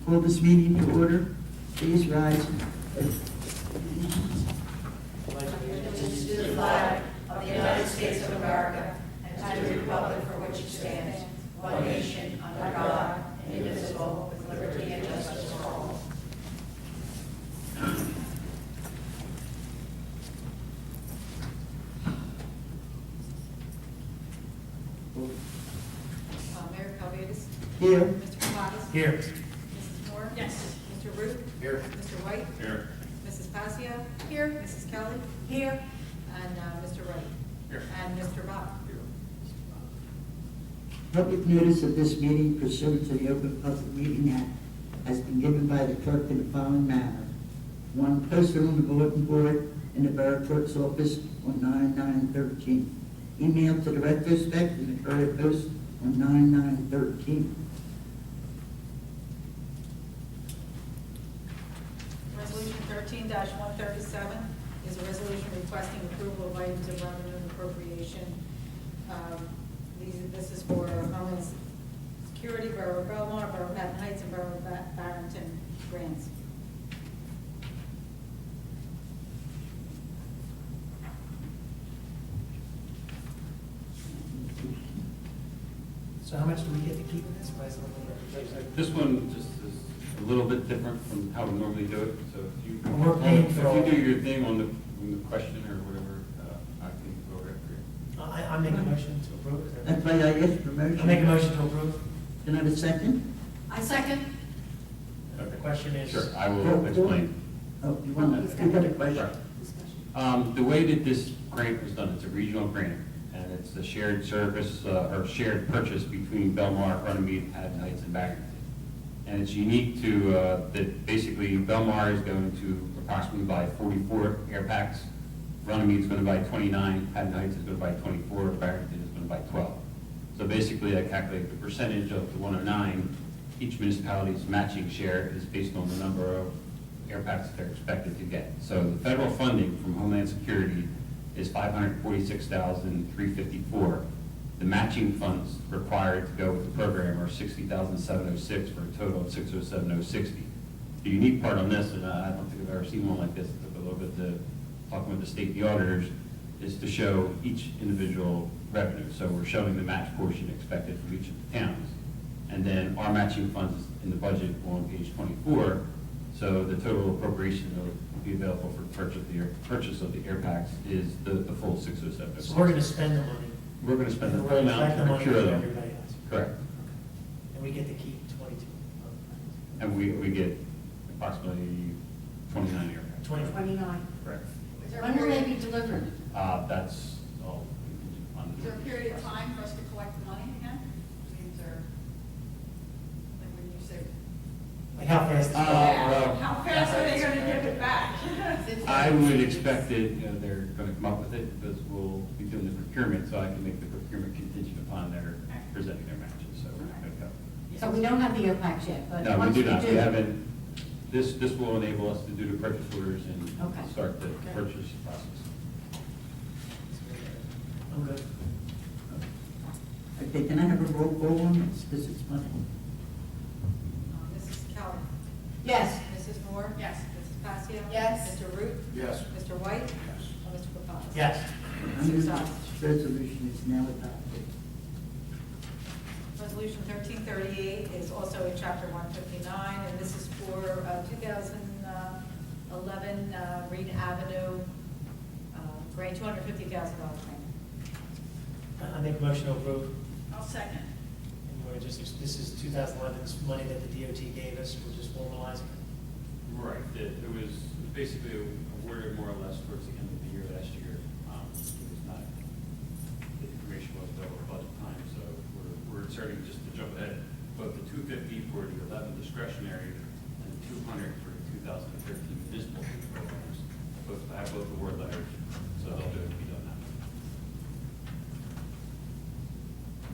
Call this meeting to order. Please rise. Allegiance to the flag of the United States of America and to the republic for which it stands, one nation, under God, indivisible, with liberty and justice for all. Mayor Calvadas. Here. Mr. Kapadas. Here. Mrs. Moore. Yes. Mr. Root. Here. Mr. White. Here. Mrs. Pasia. Here. Mrs. Kelly. Here. And Mr. Wright. Here. And Mr. Bach. Public notice of this meeting pursuant to the Open Public Meeting Act has been given by the clerk in the following manner. One, posted on the bulletin board in the Borough Clerk's office on 9/9/13. Emailed to the retrospect in the Courier Post on 9/9/13. Resolution 13-137 is a resolution requesting approval of items of revenue and appropriation. This is for Homeland Security, Borough of Belmar, Borough of Patton Heights, and Borough of Barrington grants. So how much do we get to keep in this? Why is it a little bit? This one just is a little bit different from how we normally do it, so if you, We're paying for all- if you do your thing on the question or whatever, I can go over it for you. I make a motion to approve. Is that That's right? why I asked for motion. I make a motion to approve. Can I have a second? I second. The question is. Sure, I will explain. Oh, you want to, you got a question? The way that this grant was done, it's a regional grant, and it's a shared service, or shared purchase between Belmar, Runnemede, Patton Heights, and Barrington. And it's unique to, that basically Belmar is going to approximately buy 44 air packs, Runnymede is going to buy 29, Patton Heights is going to buy 24, Barrington is going to buy 12. So basically, I calculate the percentage of the 109, each municipality's matching share is based on the number of air packs that they're expected to get. So the federal funding from Homeland Security is $546,354. The matching funds required to go with the program are $60,706 for a total of $607,060. The unique part on this, and I don't think I've ever seen one like this, it took a little bit to talking with the state and the auditors, is to show each individual revenue. So we're showing the match portion expected from each of the towns. And then our matching funds in the budget on page 24. So the total appropriation that will be available for purchase of the air packs is the full 607. So we're going to spend the money. We're going to spend the And full we're gonna amount collect the to money procure from them. everybody else. Correct. And we get to keep 22. And we get approximately 29 air packs. 29. Correct. When will they be delivered? That's all. Is there a period of time for us to collect the money again? I mean, is there, like when you say, Like how fast? Well, how fast are they gonna give it back? I would expect that, they're going to come up with it because we'll be doing the procurement, so I can make the procurement contingent upon their presenting their matches, so we're not going to go. So we don't have the air packs yet, but No, we once do we not. do. We haven't, this will enable us to do the purchase orders and Okay. start the purchase process. I'm good. Okay, can I have a roll call on this? Because it's money. Mrs. Kelly. Yes. Mrs. Moore. Yes. Mrs. Pasia. Yes. Mr. Root. Yes. Mr. White. And Mr. Kapadas. Yes. Six ayes. Resolution is now adopted. Resolution 1338 is also in Chapter 159, and this is for 2011 Reed Avenue, grant $250,000 grant. I make a motion to approve. I'll second. And you want to just, this is 2011's money that the DOT gave us. We're just formalizing it. Right. It was basically awarded more or less towards the end of the year last year. It was not, the information wasn't over budget time, so we're inserting, just to jump ahead, both the 250 for the 11 discretionary and the 200 for the 2013 municipal programs. I have both award letters, so they'll do it, be done now.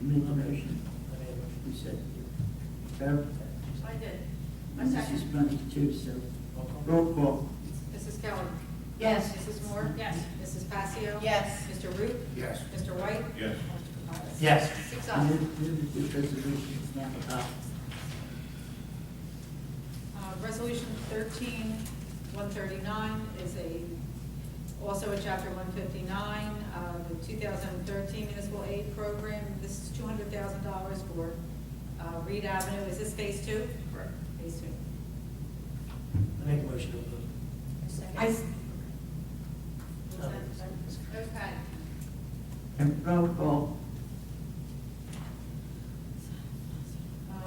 You made the motion. I made a motion. You said. Carol? I did. I And this is second. money too, so. Roll call. Roll call. Mrs. Kelly. Yes. Mrs. Moore. Yes. Mrs. Pasia. Yes. Mr. Root. Yes. Mr. White. Yes. And Mr. Kapadas. Yes. Six I ayes. move that this resolution is now adopted. Resolution 13139 is also a Chapter 159, the 2013 Municipal Aid Program. This is $200,000 for Reed Avenue. Is this Phase 2? Correct. Phase 2. I make a motion to approve. Okay. And roll call.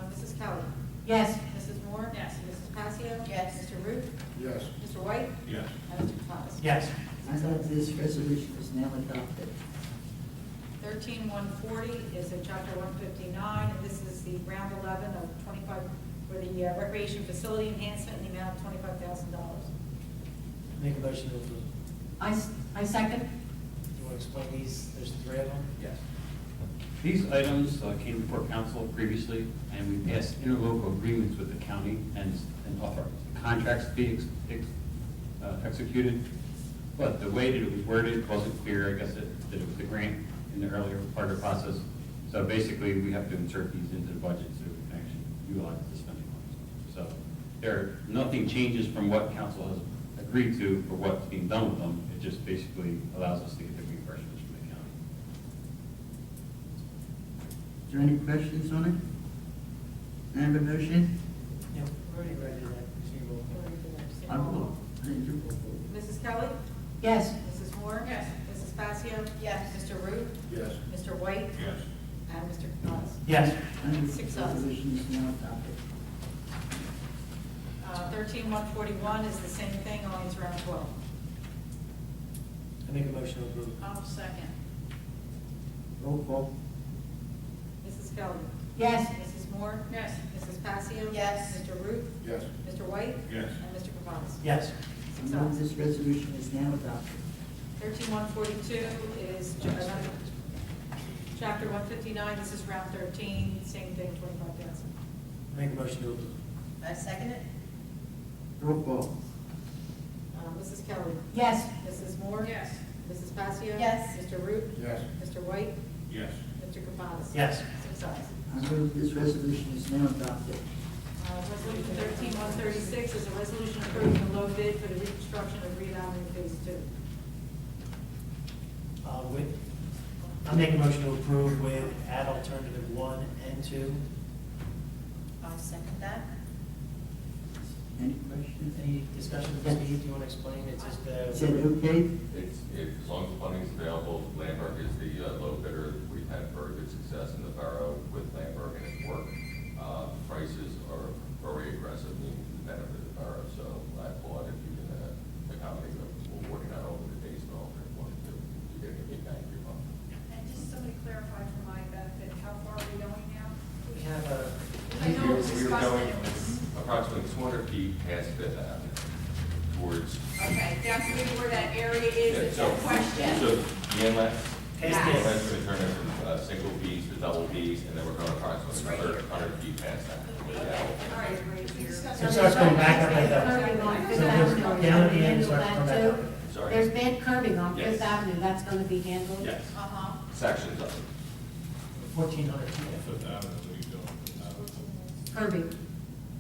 Mrs. Kelly. Yes. Mrs. Moore. Yes. Mrs. Passio. Yes. Mr. Root. Yes. Mr. White. Yes. And Mr. Thomas. Yes. I thought this resolution is now adopted. 13140 is a Chapter 159, and this is the round 11 of 25, for the recreation facility enhancement in the amount of $25,000. Make a motion to approve. I second. Do you want to explain these? There's 3 of them? Yes. These items came before council previously, and we passed interlocal agreements with the county and authorized the contracts to be executed. But the way that it was worded wasn't clear. I guess that it was the grant in the earlier part of the process. So basically, we have to insert these into the budget so we can actually utilize the spending funds. So nothing changes from what council has agreed to for what's being done with them. It just basically allows us to get the reimbursements from the county. Is there any questions on it? I have a motion. Yeah, we're already ready to that. Roll call. I will. I need your roll call. Mrs. Kelly. Yes. Mrs. Moore. Yes. Mrs. Passio. Yes. Mr. Root. Yes. Mr. White. Yes. And Mr. Thomas. Yes. I think Six this ayes. resolution is now adopted. 13141 is the same thing, only it's round 12. I make a motion to approve. I'll second. Roll call. Mrs. Kelly. Yes. Mrs. Moore. Yes. Mrs. Passio. Yes. Mr. Root. Yes. Mr. White. Yes. And Mr. Capadas. Yes. I move this resolution is now adopted. 13142 is another Chapter 159, this is round 13, same thing, 25,000. Make a motion to approve. I second it. Roll call. Mrs. Kelly. Yes. Mrs. Moore. Yes. Mrs. Passio. Yes. Mr. Root. Yes. Mr. White. Yes. Mr. Capadas. Yes. 6 ayes. I move this resolution is now adopted. Resolution 13136 is a resolution approving a low bid for the reconstruction of Reed Avenue Phase 2. I make a motion to approve with add alternative 1 and 2. I'll second that. Any questions? Any discussion, Steve, do you want to explain? It's just Is it okay? As long as the funding is available, Landmark is the low bidder. We've had very good success in the borough with Landmark and its work. Prices are very aggressive, meaning the benefit of the borough, so I applaud if you can accommodate them. We're working out over the days and all, you're getting a big bang for your buck. And just somebody clarify for my benefit, how far are we going now? We have a, I know it was We were discussed going that it was, approximately 200 feet past Fifth Avenue towards. okay, down to maybe where that area is, Yeah, it's that question. So the inlet, the past Yes. inlet's this. going to turn into single Bs to double Bs, and then we're going approximately 100 feet past that. All right, right here. So it starts going back up the hill. Curbing on Fifth So it goes Avenue, down at the end, handle starts that coming back up. too? Sorry? There's bad curbing on Yes. Fifth Avenue, that's gonna be handled? Yes, Uh-huh. sections of it. 1,400 feet. Fifth Avenue, what are you doing? Curbing,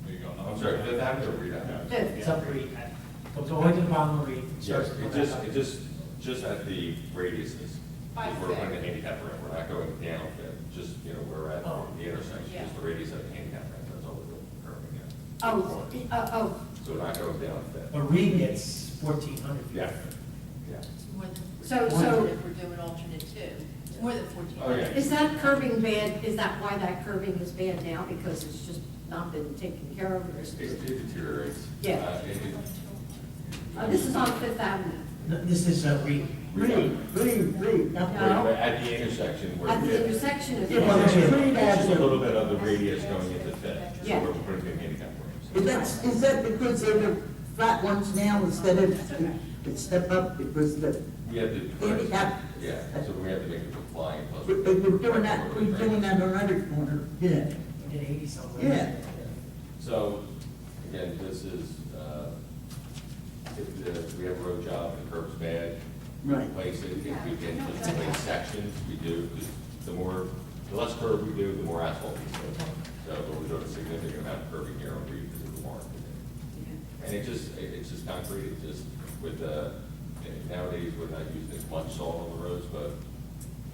There you go. I'm sorry, Fifth Avenue or Reed Avenue? Fifth. It's up Reed. Goes all the way to the bottom of Reed. Yes, starts to come back up. it just at the radiuses. By We're putting Fifth. the handicap ramp, we're not going down Fifth, just, where we're at Oh. the intersection, Yeah. just the radius of the handicap ramp, that's all we're doing, curving it. oh, So we're not going down Fifth. But Reed gets 1,400 feet. Yeah, yeah. so, If we're doing alternate 2, it's more than 14. Oh, yeah. is that curbing bad, is that why that curbing is bad now, because it's just not been taken care of, or is It it? deteriorates. Yeah. This is on Fifth Avenue. No, this is Reed. Read. No. At the intersection where. At the Fifth- intersection of Yeah, Fifth well, Avenue. Reed It's just a Avenue. little bit of the radius going into Fifth, Yeah. so we're putting in handicap ramps. Is that because they're the flat ones now instead of the step up because the We have to. handicap? Yeah, so we have to make it compliant. plus We're doing that on another corner, yeah. We did 80 somewhere. Yeah. So, again, this is, if we have a road job and the curb's bad, Right. replace it. If we can just replace sections, we do, because the less curb we do, the more asphalt we do. So, but we're doing a significant amount of curbing here on Reed because of the warrant. And it's just concrete, it's just with, nowadays, we're not using as much salt on the roads, but,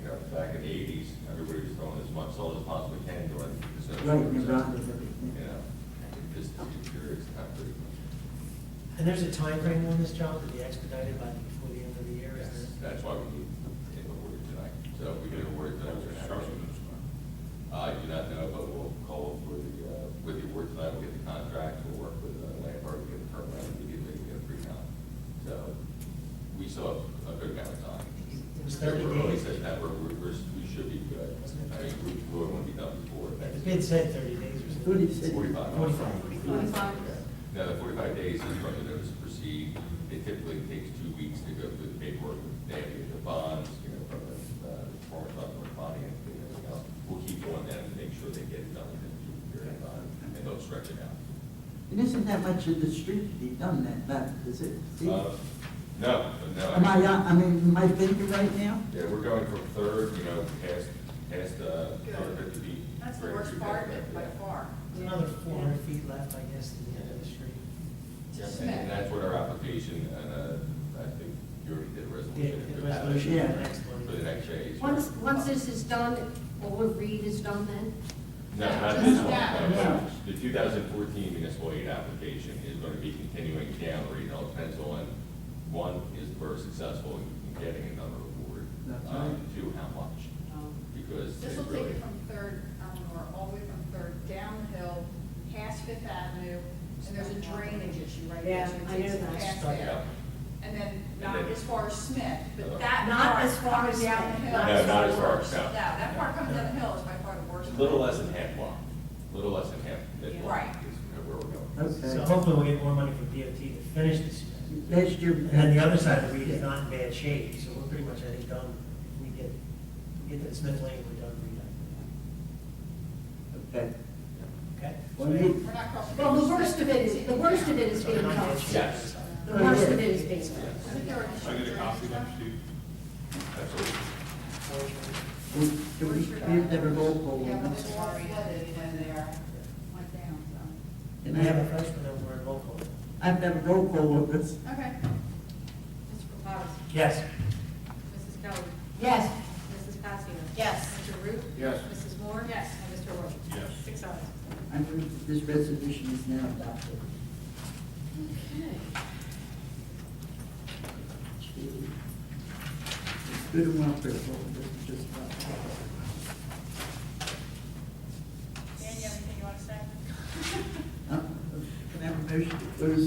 you know, back in the 80s, everybody was throwing as much salt as possibly can during the snow. Right, and storms. around it, everything. You know, just to be sure it's concrete. And there's a time frame on this job to be expedited before the end of the year, is there? That's why we need it awarded tonight. So if we get it awarded tonight, we're gonna have it. I do not know, but we'll call for with the award tonight, we'll get the contract, we'll work with Landmark, get the permit immediately, get a pre-con. So we still have a good amount of time. It was 30 We're really days. September, we should be good. I mean, we want to be done before. The bid said 30 days or something. 46. 45. 45. Now, the 45 days is from the notice to proceed. It typically takes 2 weeks to go through the paperwork. They have to get the bonds, you know, from the performance body and everything else. We'll keep going then and make sure they get it done within a few period of time, and don't stretch it out. And isn't that much of the street to be done that, is it? See? No. Am I thinking right now? Yeah, we're going from Third, you know, past 150 feet. That's the worst part of it by far. There's another 400 feet left, I guess, to the end of the street. And that's what our application, and I think you already did a resolution. The resolution for Yeah. the next one. For the next phase. Once this is done, all of Reed is done then? No, not Just this one. that. No. The 2014 municipal aid application is going to be continuing down Reed Hill Pencil, and one is we're successful in getting another award. That's right. Two, how much? Because This they will take really. it from Third, or all the way from Third down the hill, past Fifth Avenue, and there's a drainage issue right there. Yeah, so it I takes know it that. past Stuck there. out. And then And not then- as far as Smith, but No. that Not part as far as coming down the Smith. hill. No, is not the as far, worst. no. No, that part coming down the hill is by far the worst. A little less than half block, a little less than half mid block Right. is where we're going. Okay. So hopefully we'll get more money from DOT to finish this. Last year. And then the other side of Reed is not in bad shape, so we're pretty much, I think, done. If we get to the Smith Lane, we're done, Okay. Okay? Well, you- We're not crossing. Well, the worst of it is being So we're done. not in bad shape. Yes. The worst of it is being I done. think there are I get a copy next to you. Absolutely. We have to have a roll call Yeah, on but this. it's all flooded when they went down, Can I I have a have, first one, then we're in roll call. I have to have a roll call on this. so. Okay. Mr. Pappas. Yes. Mrs. Kelly. Yes. Mrs. Passio. Yes. Mr. Root. Yes. Mrs. Moore. Yes. And Mr. Roy. Yes. 6 ayes. I move that this resolution is now adopted. Okay. It's good and well, Crystal, this is just about. Dan, you have anything you want to say? Can I have a motion to close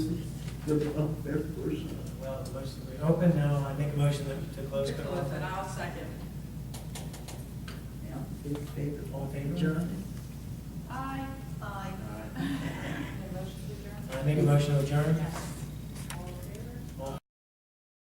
the welfare portion? Well, the motion, we open now, I make a motion to close. To close it, I'll second. Now, in favor? All in favor? John? Aye. Aye. Any motion to adjourn? I make a motion to adjourn.